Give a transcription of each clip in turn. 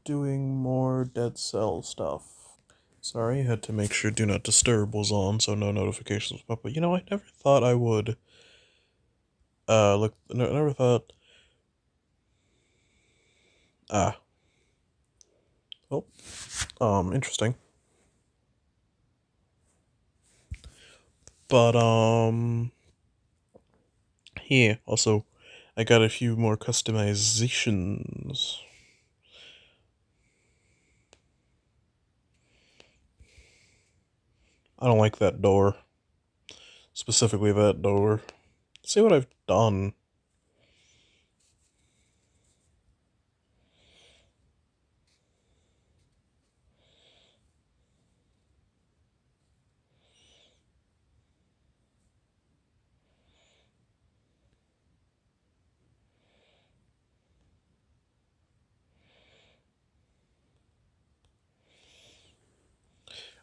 Doing more Dead Cell stuff. Sorry, I had to make sure Do Not Disturb was on so no notifications pop up. But I never thought I would, never thought, ah, oh, interesting. But, yeah, also, I got a few more customizations. I don't like that door. Specifically that door. Let's see what I've done.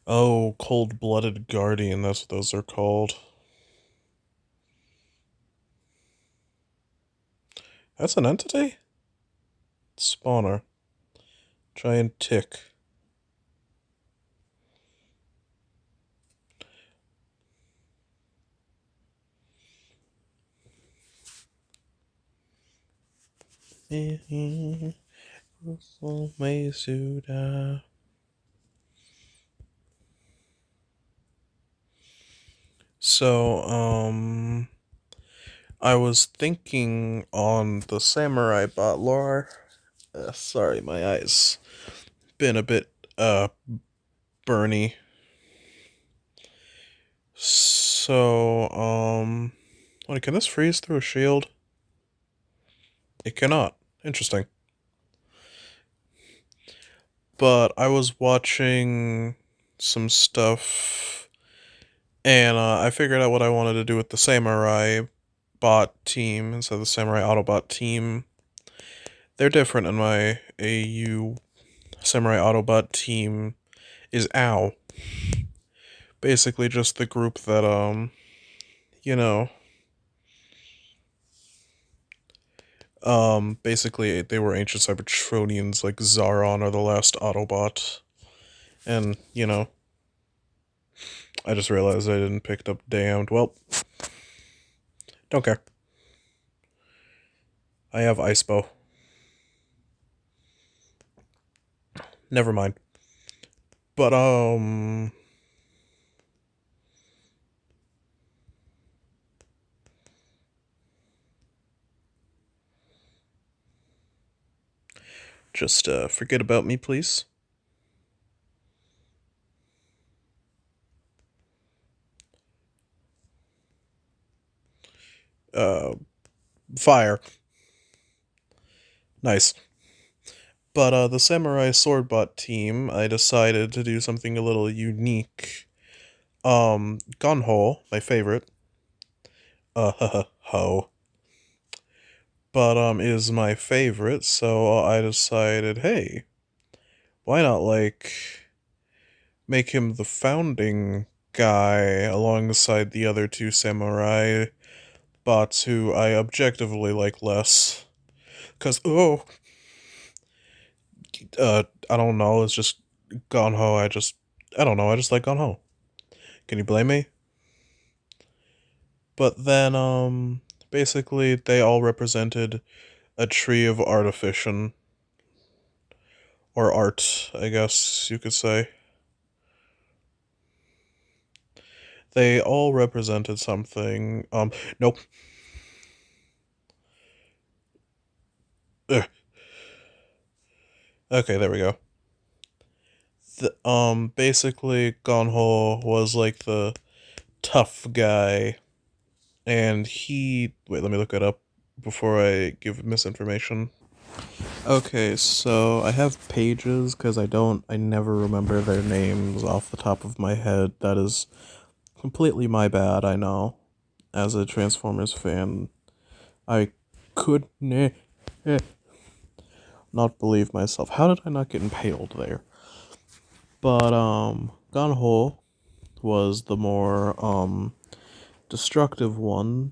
Oh, Cold-Blooded Guardian, that's what those are called. That's an entity? Spawner. Giant tick. Ways to die. So, I was thinking on the Samurai Bot lore. Sorry, my eyes been a bit, burny. So, wait, can this freeze through a shield? It cannot. Interesting. But I was watching some stuff, and I figured out what I wanted to do with the Samurai Bot team instead of the Samurai Autobot team. They're different in my AU. Samurai Autobot team is OW. Basically just the group that, you know, basically they were ancient Cybertronians like Zaron or the last Autobot. And, I just realized I didn't pick up Damned. Well, don't care. I have Icepo. Never mind. But, just, forget about me, please. Uh, Fire. Nice. But, the Samurai Swordbot team, I decided to do something a little unique. Gunho, my favorite. Ho. But, is my favorite, so I decided, hey, why not, make him the founding guy alongside the other two samurai bots who I objectively like less. Cause, I don't know, it's just Gunho, I don't know, I just like Gunho. Can you blame me? But then, basically, they all represented a tree of artificin. Or art, I guess you could say. They all represented something. Nope. Ugh. Okay, there we go. Basically, Gonho was like the tough guy, and wait, let me look it up before I give misinformation. Okay, so I have pages because I never remember their names off the top of my head. That is completely my bad, I know. As a Transformers fan, I could not believe myself. How did I not get impaled there? But, Gunho was the more, destructive one,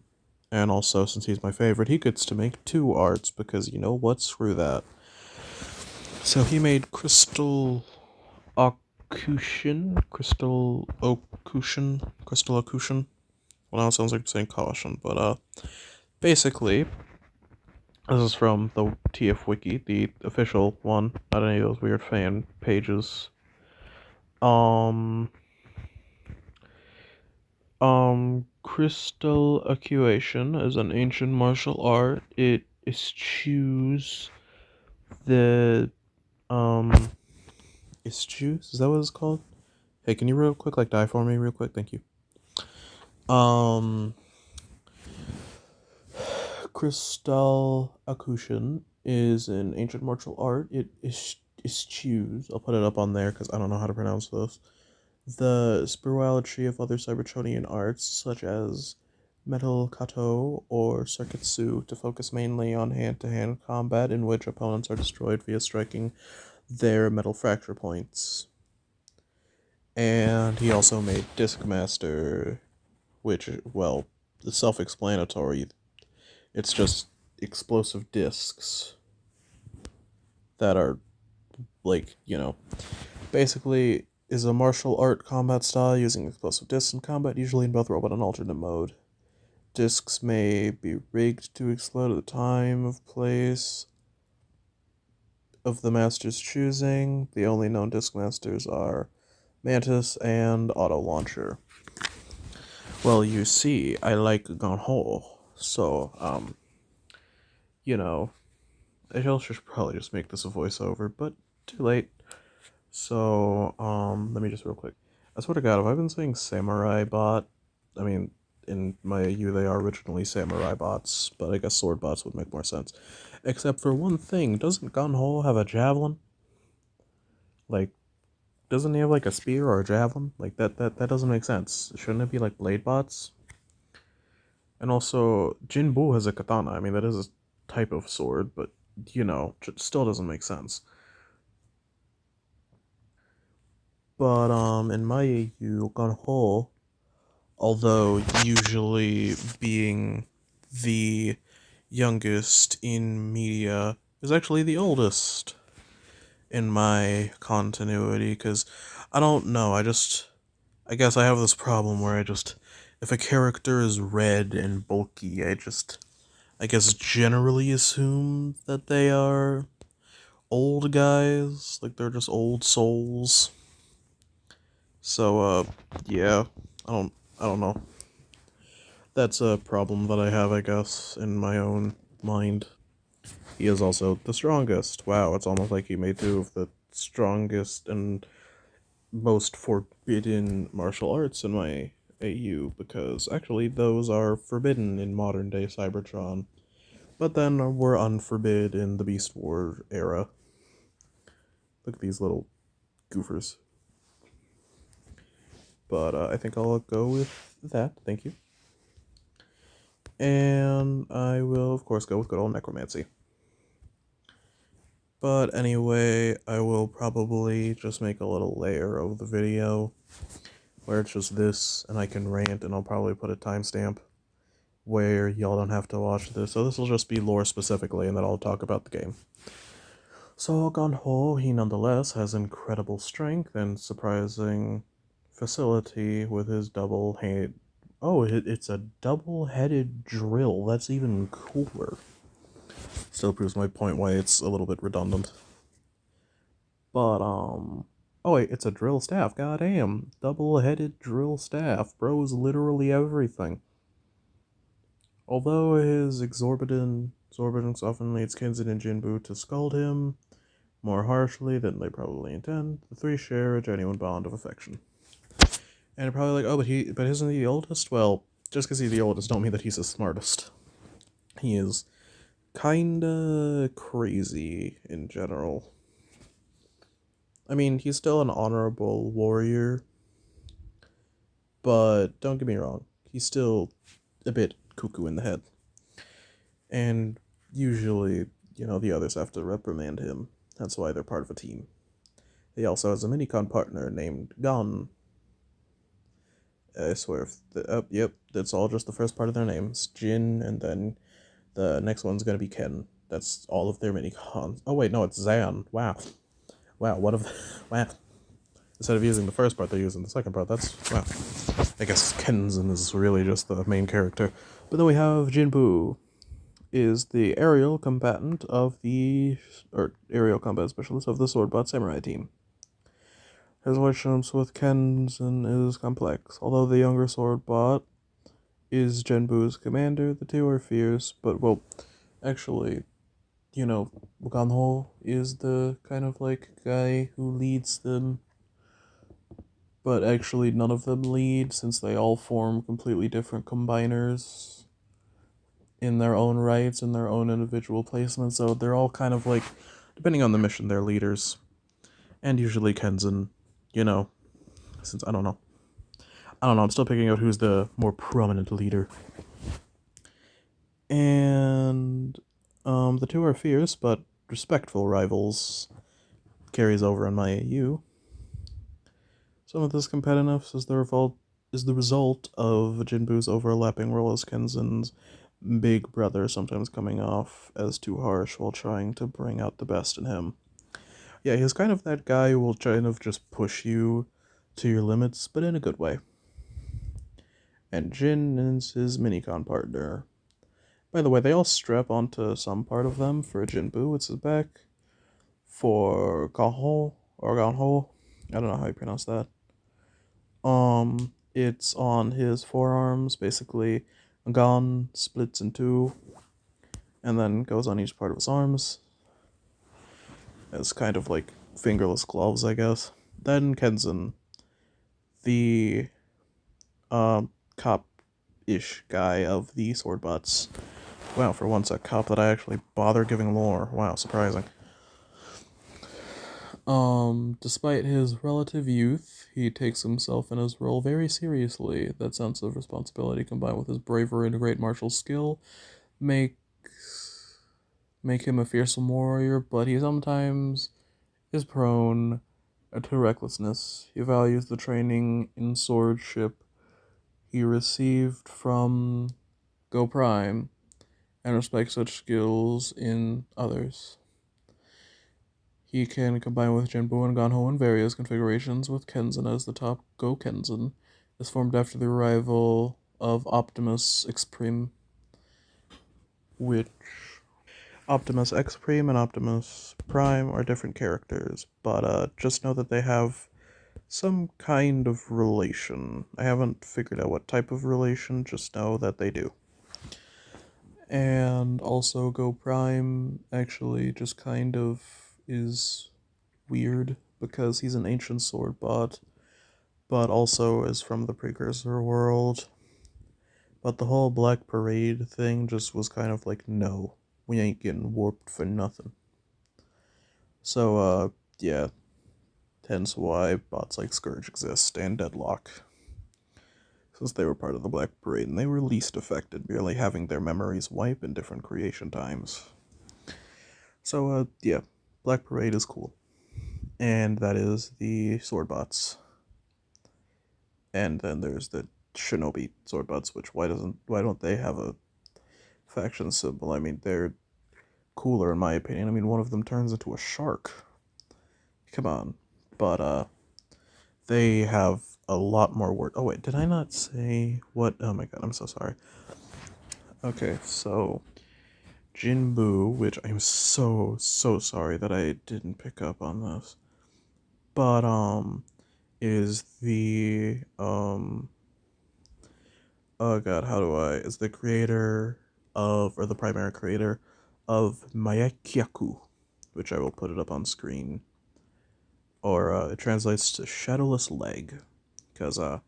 And also, since he's my favorite, he gets to make 2 arts because you know what? Screw that. So he made Crystal Occlusion. Crystal Occlusion. Crystal Occlusion. Well, now it sounds like I'm saying caution, but basically, this is from the TF Wiki, the official one, not any of those weird fan pages. Um, Crystal Occlusion is an ancient martial art. It eschews the, eschews? Is that what it's called? Hey, can you real quick, like, die for me real quick? Thank you. Um, Crystal Occlusion is an ancient martial art. It eschews, I'll put it up on there because I don't know how to pronounce this, the spirituality of other Cybertronian arts, such as Metal Kato or Circuitsu, to focus mainly on hand-to-hand combat in which opponents are destroyed via striking their metal fracture points. And he also made Discmaster, which, well, is self-explanatory. It's just explosive discs that are, like, basically is a martial art combat style using explosive discs in combat, usually in both robot and alternate mode. Discs may be rigged to explode at the time of place of the master's choosing. The only known disc masters are Mantis and Auto Launcher. Well, you see, I like Gunho, so, I should probably just make this a voiceover, but too late. So, let me just real quick. I swear to God, have I been saying Samurai Bot? I mean, in my AU, they are originally Samurai Bots, but I guess Sword Bots would make more sense. Except for one thing, doesn't Gunho have a javelin? Like, doesn't he have like a spear or a javelin? Like, that doesn't make sense. Shouldn't it be like Blade Bots? And also, Jinbu has a katana. I mean, that is a type of sword, but, it still doesn't make sense. But, in my AU, Gunho, although usually being the youngest in media, is actually the oldest in my continuity, because I don't know, I guess I have this problem where if a character is red and bulky, I guess generally assume that they are old guys, like they're just old souls. So, yeah, I don't know. That's a problem that I have, I guess, in my own mind. He is also the strongest. Wow, it's almost like he made 2 of the strongest and most forbidden martial arts in my AU, because actually those are forbidden in modern day Cybertron, but then were unforbid in the Beast War era. Look at these little goofers. But I think I'll go with that, thank you. And I will, of course, go with good old Necromancy. But anyway, I will probably just make a little layer of the video where it's just this, and I can rant, and I'll probably put a timestamp where y'all don't have to watch this. So this will just be lore specifically, and then I'll talk about the game. So Gunho, he nonetheless has incredible strength and surprising facility with his double-handed... Oh, it's a double-headed drill. That's even cooler. Still proves my point why it's a little bit redundant. But, oh wait, it's a drill staff. Goddamn. Double-headed drill staff. Bro is literally everything. Although his exorbitance often leads Kinzin and Jinbu to scold him more harshly than they probably intend, the 3 share a genuine bond of affection. And you're probably like, oh, but isn't he the oldest? Well, just because he's the oldest don't mean that he's the smartest. He is kinda crazy in general. I mean, he's still an honorable warrior, but don't get me wrong, he's still a bit cuckoo in the head. And usually, the others have to reprimand him. That's why they're part of a team. He also has a minicon partner named Gon. I swear, yep, that's all just the first part of their names. Jin, and then the next one's gonna be Ken. That's all of their mini cons. Oh wait, no, it's Zan. Wow. Wow, what of wow. Instead of using the first part, they're using the second part. That's wow. I guess Kenzin is really just the main character. But then we have Jinbu, is the aerial combatant of the or aerial combat specialist of the Swordbot Samurai team. His relationships with Kenzin is complex. Although the younger Swordbot is Jinbu's commander, the two are fierce, but well, actually, Ganho is the kind of like guy who leads them, but actually none of them lead since they all form completely different combiners in their own rights and their own individual placements. So they're all kind of like, depending on the mission, they're leaders. And usually Kenzin, you know, since I don't know. I'm still picking out who's the more prominent leader. And the two are fierce but respectful rivals. Carries over in my AU. Some of this competitiveness is the result of Jinbu's overlapping role as Kenzin's big brother, sometimes coming off as too harsh while trying to bring out the best in him. Yeah, he's kind of that guy who will kind of just push you to your limits, but in a good way. And Jin is his minicon partner. By the way, they all strap onto some part of them. For Jinbu, it's his back. For Ganho, or Ganho, I don't know how you pronounce that. It's on his forearms, basically. A gun splits in two, and then goes on each part of his arms. It's kind of like fingerless gloves, I guess. Then Kenzin, the cop-ish guy of the sword butts. Wow, for once a cop that I actually bother giving lore. Wow, surprising. Despite his relative youth, he takes himself and his role very seriously. That sense of responsibility combined with his bravery and great martial skill make make him a fearsome warrior, but he sometimes is prone to recklessness. He values the training in swordship he received from Go Prime and respects such skills in others. He can combine with Jinbu and Ganho in various configurations, with Kenzin as the top. Go Kenzin is formed after the arrival of Optimus X-Prime, which Optimus X-Prime and Optimus Prime are different characters, but just know that they have some kind of relation. I haven't figured out what type of relation, just know that they do. And also, Go Prime actually just kind of is weird because he's an ancient sword bot, but also is from the precursor world. But the whole Black Parade thing just was kind of like, no, we ain't getting warped for nothing. So, yeah, hence why bots like Scourge exist and Deadlock, since they were part of the Black Parade and they were least affected, merely having their memories wipe in different creation times. So, yeah, Black Parade is cool. And that is the sword bots. And then there's the Shinobi sword bots, which why don't they have a faction symbol? I mean, they're cooler in my opinion. I mean, one of them turns into a shark. Come on. But they have a lot more work. Oh wait, did I not say what? Oh my god, I'm so sorry. Okay, so Jinbu, which I'm so sorry that I didn't pick up on this. But is the oh god, how do I is the creator of or the primary creator of Mayakyaku, which I will put it up on screen. Or it translates to shadowless leg, because a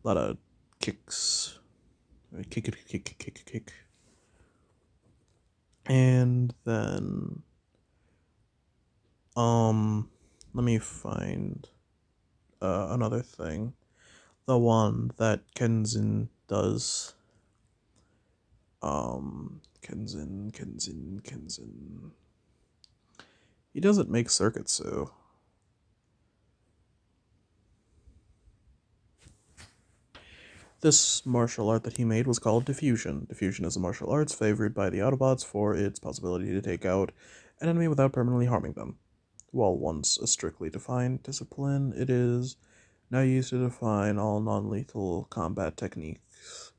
lot of kicks, kick. And then let me find another thing. The one that Kenzin does. Kenzin. He doesn't make Circuitsu. This martial art that he made was called Diffusion. Diffusion is a martial arts favored by the Autobots for its possibility to take out an enemy without permanently harming them. While once a strictly defined discipline, it is now used to define all non-lethal combat techniques.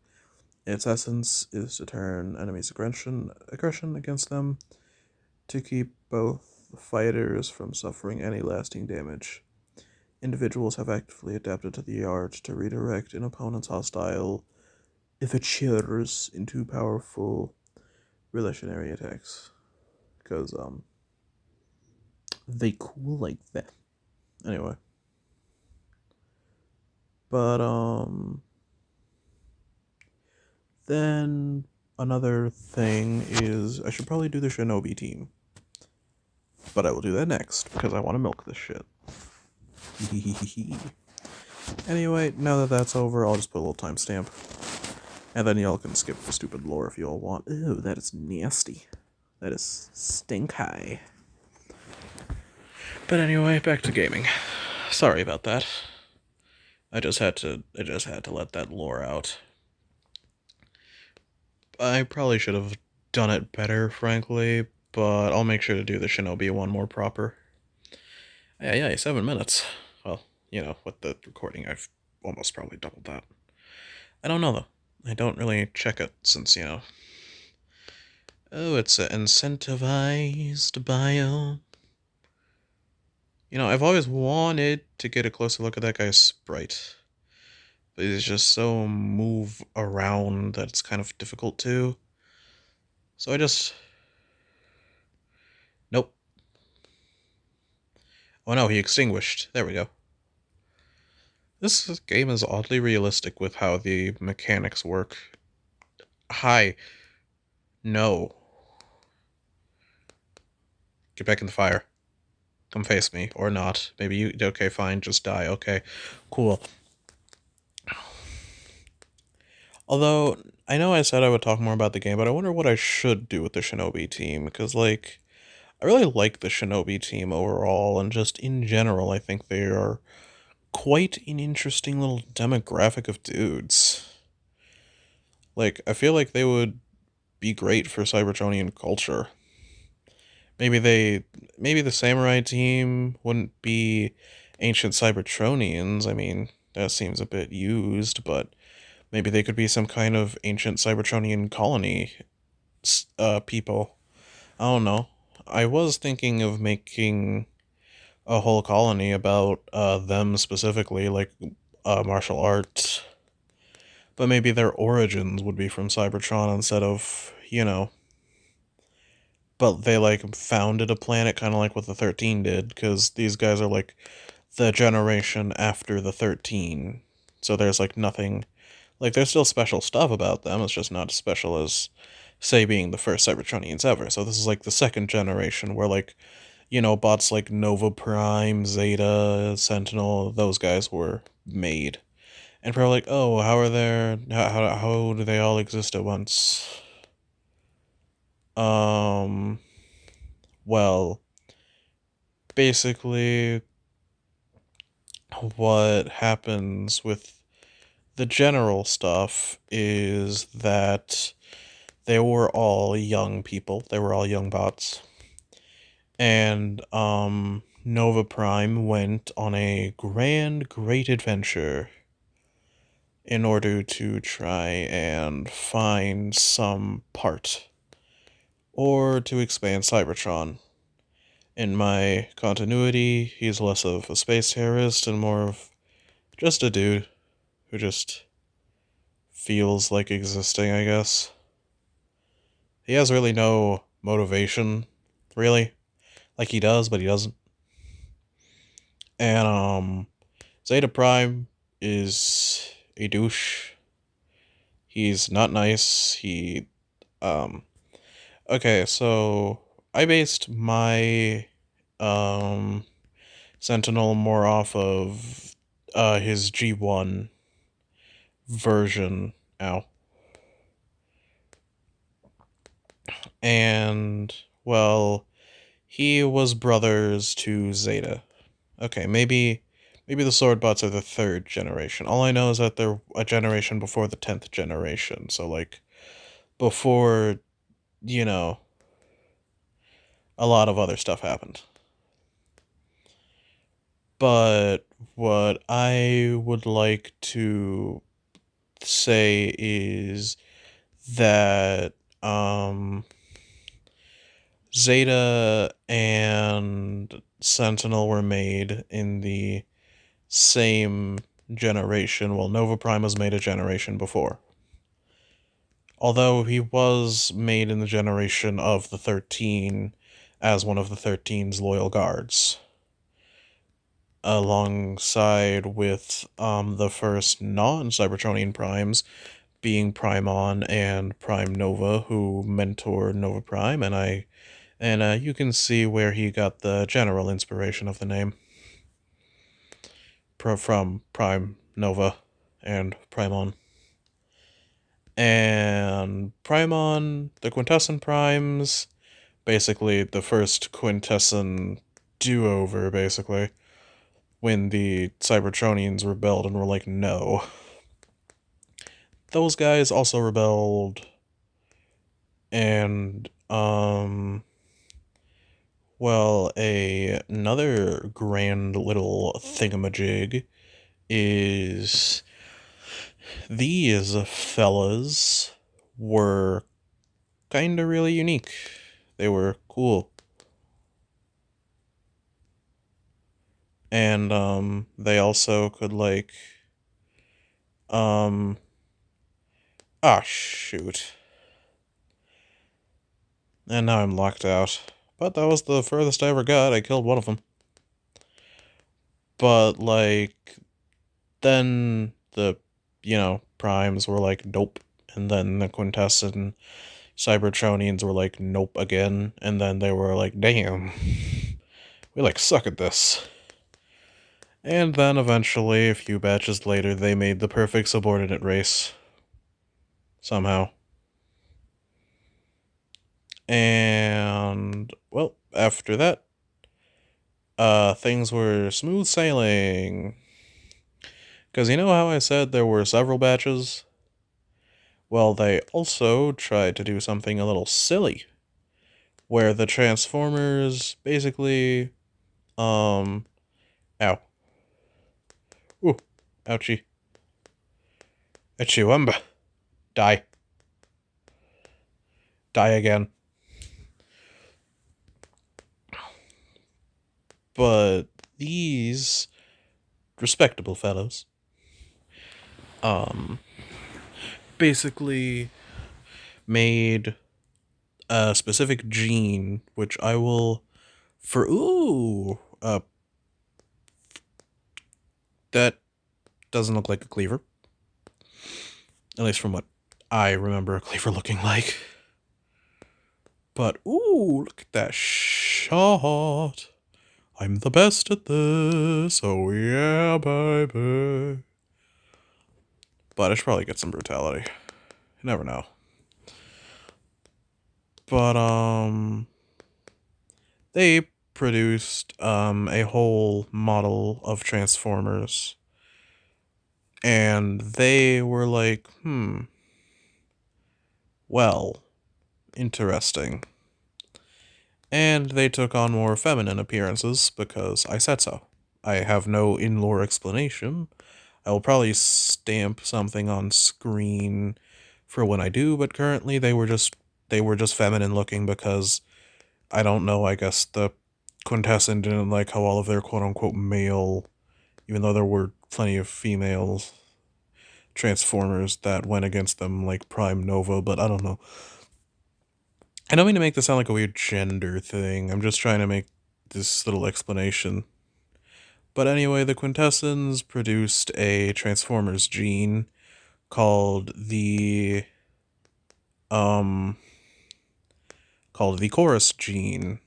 Its essence is to turn enemies' aggression against them, to keep both fighters from suffering any lasting damage. Individuals have actively adapted to the art to redirect an opponent's hostile avatars into powerful relationary attacks. Because, they cool like that. Anyway. But, then another thing is I should probably do the Shinobi team. But I will do that next, because I want to milk this shit. Anyway, now that that's over, I'll just put a little timestamp. And then y'all can skip the stupid lore if y'all want. Ew, that is nasty. That is stink high. But anyway, back to gaming. Sorry about that. I just had to let that lore out. I probably should have done it better, frankly, but I'll make sure to do the Shinobi one more proper. Yeah, 7 minutes. Well, with the recording, I've almost probably doubled that. I don't know, though. I don't really check it since, oh, it's an incentivized bio. I've always wanted to get a closer look at that guy's sprite. But he's just so move around that it's kind of difficult to. So I just... Nope. Oh no, he extinguished. There we go. This game is oddly realistic with how the mechanics work. Hi. No. Get back in the fire. Come face me. Or not. Maybe you... Okay, fine. Just die. Okay. Cool. Although, I know I said I would talk more about the game, but I wonder what I should do with the Shinobi team, because, I really like the Shinobi team overall, and just in general, I think they are quite an interesting little demographic of dudes. I feel like they would be great for Cybertronian culture. Maybe the Samurai team wouldn't be ancient Cybertronians. I mean, that seems a bit used, but maybe they could be some kind of ancient Cybertronian colony people. I don't know. I was thinking of making a whole colony about them specifically, martial arts. But maybe their origins would be from Cybertron instead of, But they, founded a planet kind of like what the 13 did, because these guys are, the generation after the 13. So there's, nothing... there's still special stuff about them, it's just not as special as, say, being the first Cybertronians ever. So this is, the second generation, where, bots like Nova Prime, Zeta, Sentinel, those guys were made. And people are like, oh, how do they all exist at once? Well, basically, what happens with the general stuff is that they were all young people. They were all young bots. And, Nova Prime went on a great adventure in order to try and find some part, or to expand Cybertron. In my continuity, he's less of a space terrorist and more of just a dude who just feels like existing, I guess. He has really no motivation, really. He does, but he doesn't. And, Zeta Prime is a douche. He's not nice. Okay, so I based my, Sentinel more off of, his G1 version. Ow. And, well, he was brothers to Zeta. Okay, maybe Maybe the sword bots are the 3rd generation. All I know is that they're a generation before the 10th generation. So, like, before, you know, a lot of other stuff happened. But what I would like to say is that Zeta and Sentinel were made in the same generation. Well, Nova Prime was made a generation before. Although he was made in the generation of the 13 as one of the 13's loyal guards, alongside with the first non-Cybertronian primes being Primon and Prime Nova, who mentored Nova Prime, and you can see where he got the general inspiration of the name from Prime Nova and Primon. And Primon, the Quintesson Primes, basically the first Quintesson do-over, basically, when the Cybertronians rebelled and were like, no. Those guys also rebelled, and, well, another grand little thingamajig is these fellas were kinda really unique. They were cool. And, they also could, like, ah, shoot. And now I'm locked out. But that was the furthest I ever got. I killed one of them. But, like, then the, primes were like, nope. And then the Quintesson Cybertronians were like, nope again. And then they were like, damn. We, like, suck at this. And then eventually, a few batches later, they made the perfect subordinate race. Somehow. And, well, after that, things were smooth sailing. Because you know how I said there were several batches? Well, they also tried to do something a little silly, where the Transformers basically, ow. Ooh, ouchie. Achiwamba. Die. Die again. But these respectable fellows, basically made a specific gene, which I will, that doesn't look like a cleaver. At least from what I remember a cleaver looking like. But, ooh, look at that shot. I'm the best at this, oh yeah, baby. But I should probably get some brutality. You never know. But, they produced, a whole model of Transformers. And they were like, well, interesting. And they took on more feminine appearances because I said so. I have no in-lore explanation. I will probably stamp something on screen for when I do, but currently they were just feminine looking because I don't know, I guess the Quintesson didn't like how all of their quote-unquote male, even though there were plenty of females Transformers that went against them, like Prime Nova, but I don't know. I don't mean to make this sound like a weird gender thing. I'm just trying to make this little explanation. But anyway, the Quintessons produced a Transformers gene called the Chorus gene.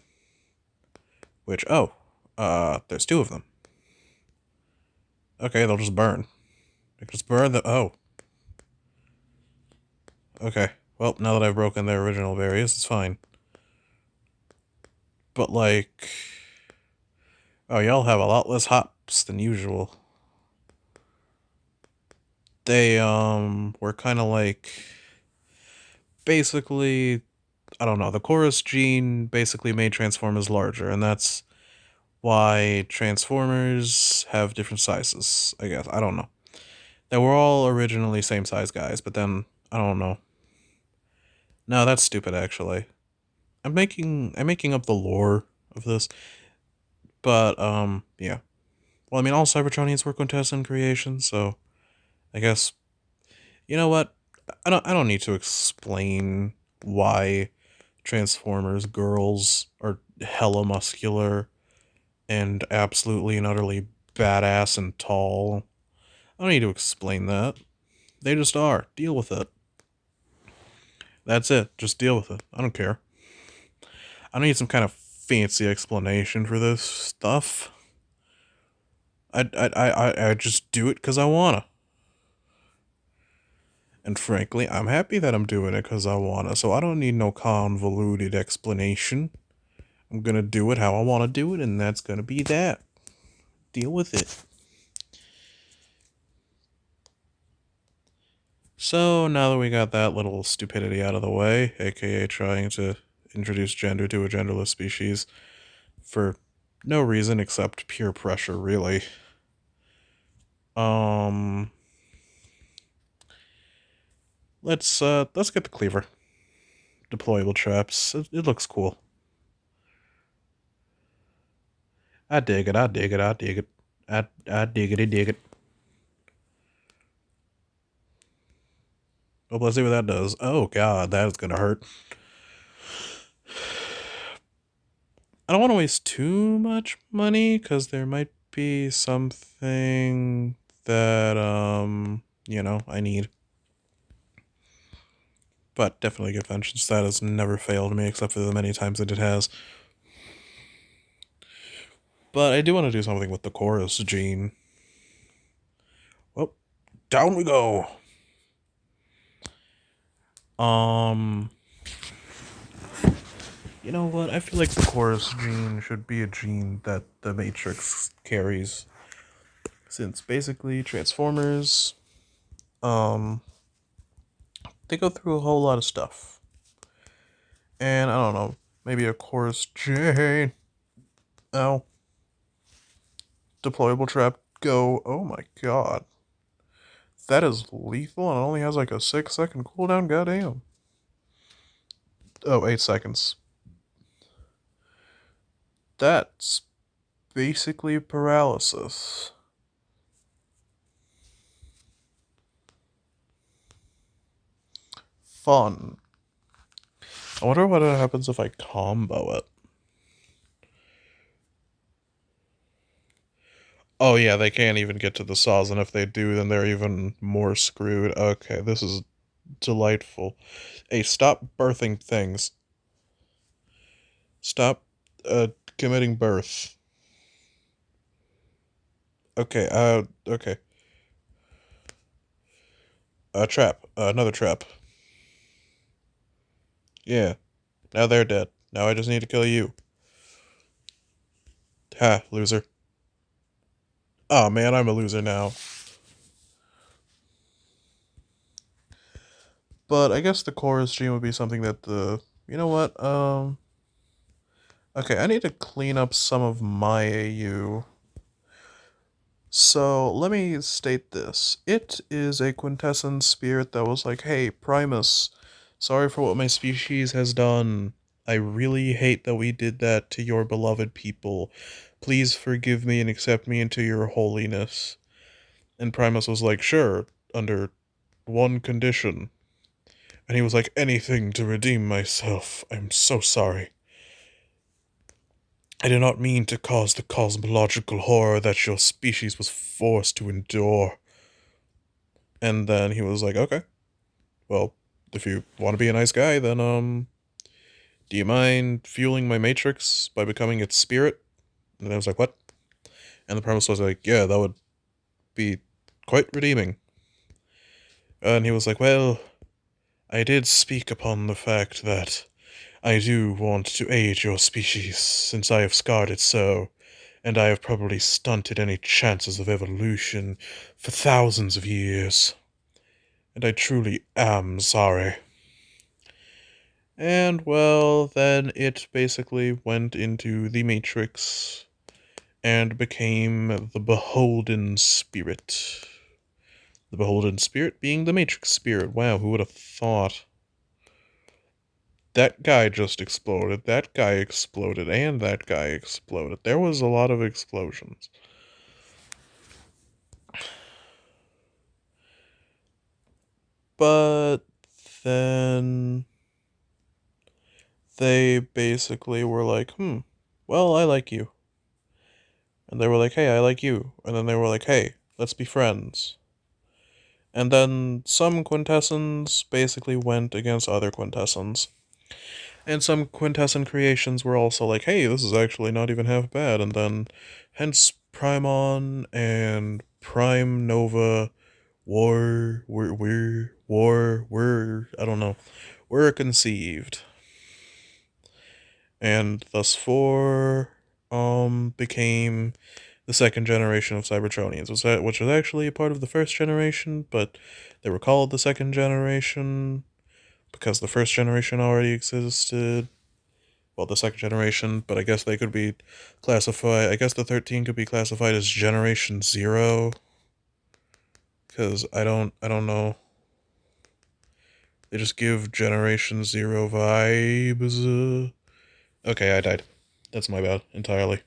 Which, there's 2 of them. Okay, they'll just burn. They just burn the, Okay, well, now that I've broken their original barriers, it's fine. But, like, Oh, y'all have a lot less hops than usual. They, were kind of like, basically, I don't know, the chorus gene basically made Transformers larger, and that's why Transformers have different sizes, I guess. I don't know. They were all originally same size guys, but then, I don't know. No, that's stupid, actually. I'm making up the lore of this, but, yeah. Well, I mean, all Cybertronians were Quintessent creations, so I guess, you know what? I don't need to explain why Transformers girls are hella muscular and absolutely and utterly badass and tall. I don't need to explain that. They just are. Deal with it. That's it. Just deal with it. I don't care. I don't need some kind of fancy explanation for this stuff. I just do it because I wanna. And frankly, I'm happy that I'm doing it because I wanna, so I don't need no convoluted explanation. I'm gonna do it how I wanna do it, and that's gonna be that. Deal with it. So now that we got that little stupidity out of the way, aka trying to introduce gender to a genderless species for no reason except pure pressure, really. Um let's get the cleaver. Deployable traps. It looks cool. I dig it, I dig it, I dig it. I dig it. Oh, let's see what that does. Oh god, that is gonna hurt. I don't want to waste too much money because there might be something that I need. But definitely get vengeance. That has never failed me except for the many times that it has. But I do want to do something with the chorus gene. Well, down we go. Um, you know what? I feel like the chorus gene should be a gene that the Matrix carries. Since basically Transformers, um, they go through a whole lot of stuff. And I don't know, maybe a chorus gene. Oh, deployable trap, go. Oh my god. That is lethal and it only has like a 6-second cooldown, goddamn. Oh, 8 seconds. That's basically paralysis. Fun. I wonder what happens if I combo it. Oh yeah, they can't even get to the saws, and if they do, then they're even more screwed. Okay, this is delightful. Hey, stop birthing things. Stop, committing birth. Okay, okay. Trap. Another trap. Yeah. Now they're dead. Now I just need to kill you. Ha, loser. Oh man, I'm a loser now. But I guess the chorus stream would be something that the. You know what? Okay, I need to clean up some of my AU. So let me state this. It is a quintessent spirit that was like, hey, Primus, sorry for what my species has done. I really hate that we did that to your beloved people. Please forgive me and accept me into your holiness. And Primus was like, sure, under one condition. And he was like, anything to redeem myself. I'm so sorry. I did not mean to cause the cosmological horror that your species was forced to endure. And then he was like, okay, well, if you want to be a nice guy, then, do you mind fueling my matrix by becoming its spirit? And I was like, what? And the premise was like, yeah, that would be quite redeeming. And he was like, well, I did speak upon the fact that I do want to aid your species, since I have scarred it so, and I have probably stunted any chances of evolution for thousands of years. And I truly am sorry. And, well, then it basically went into the Matrix and became the Beholden Spirit. The Beholden Spirit being the Matrix Spirit. Wow, who would have thought? That guy just exploded, that guy exploded, and that guy exploded. There was a lot of explosions. But then they basically were like, well, I like you. And they were like, hey, I like you. And then they were like, hey, let's be friends. And then some quintessence basically went against other quintessence. And some quintessent creations were also like, hey, this is actually not even half bad. And then, hence, Primon and Prime Nova I don't know, were conceived. And thus four, became the second generation of Cybertronians, which was actually a part of the first generation, but they were called the second generation because the first generation already existed. Well, the second generation, but I guess they could be classified. I guess the 13 could be classified as Generation Zero, because I don't know. They just give Generation Zero vibes. Okay, I died. That's my bad entirely.